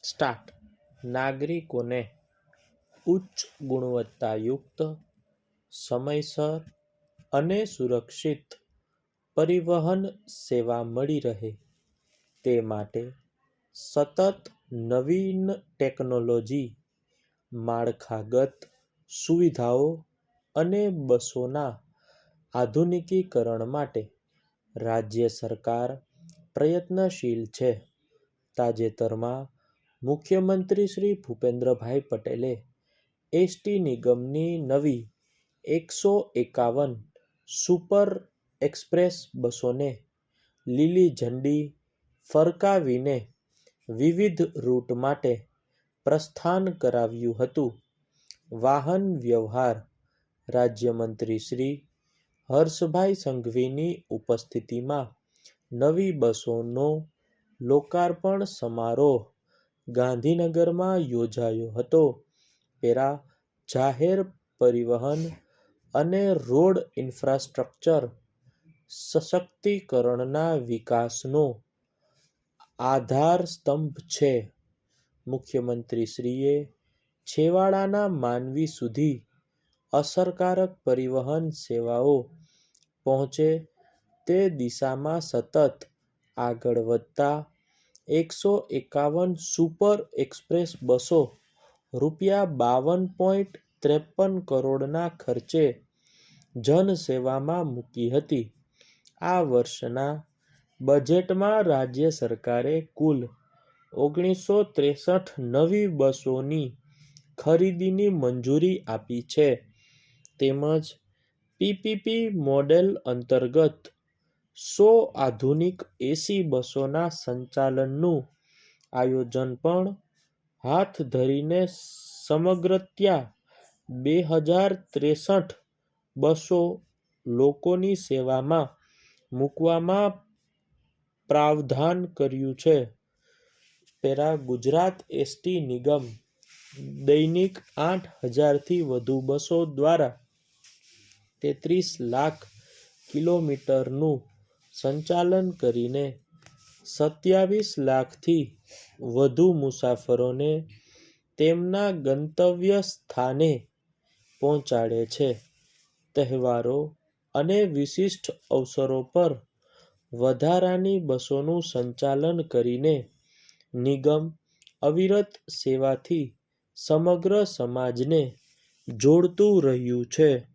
Start. નાગરિકોને ઉચ્ચ ગુણવત્તાયુક્ત, સમયસર અને સુરક્ષિત પરિવહન સેવા મળી રહે તે માટે સતત નવીન ટેકનોલોજી, માળખાગત સુવિધાઓ અને બસોના આધુનિકીકરણ માટે રાજ્ય સરકાર પ્રયત્નશીલ છે. તાજેતરમાં મુખ્યમંત્રી શ્રી ભૂપેન્દ્રભાઈ પટેલે એસટી નિગમની નવી 151 સુપર એક્સપ્રેસ બસોને લીલી ઝંડી ફરકાવીને વિવિધ રૂટ માટે પ્રસ્થાન કરાવ્યું હતું. વાહન વ્યવહાર રાજ્યમંત્રી શ્રી હર્ષભાઈ સંઘવીની ઉપસ્થિતિમાં નવી બસોનો લોકાર્પણ સમારોહ ગાંધીનગરમાં યોજાયો હતો. જાહેર પરિવહન અને રોડ ઇન્ફ્રાસ્ટ્રક્ચર સશક્તિકરણના વિકાસનો આધારસ્તંભ છે. મુખ્યમંત્રીશ્રીએ છેવાડાના માનવી સુધી અસરકારક પરિવહન સેવાઓ પહોંચે તે દિશામાં સતત આગળ વધતા 151 સુપર એક્સપ્રેસ બસો ₹52.53 કરોડના ખર્ચે જનસેવામાં મૂકી હતી. આ વર્ષના બજેટમાં રાજ્ય સરકારે કુલ 1963 નવી બસોની ખરીદીની મંજૂરી આપી છે. તેમજ પીપીપી મોડેલ અંતર્ગત 100 આધુનિક એસી બસોના સંચાલનનું આયોજન પણ હાથ ધરીને સમગ્રતયા 2063 બસો લોકોની સેવામાં મૂકવામાં પ્રાવધાન કર્યું છે. ગુજરાત એસટી નિગમ દૈનિક 8,000થી વધુ બસો દ્વારા 33 લાખ કિલોમીટરનું સંચાલન કરીને 27 લાખથી વધુ મુસાફરોને તેમના ગંતવ્ય સ્થાને પહોંચાડે છે. તહેવારો અને વિશિષ્ટ અવસરો પર વધારાની બસોનું સંચાલન કરીને નિગમ અવિરત સેવાથી સમગ્ર સમાજને જોડતું રહ્યું છે.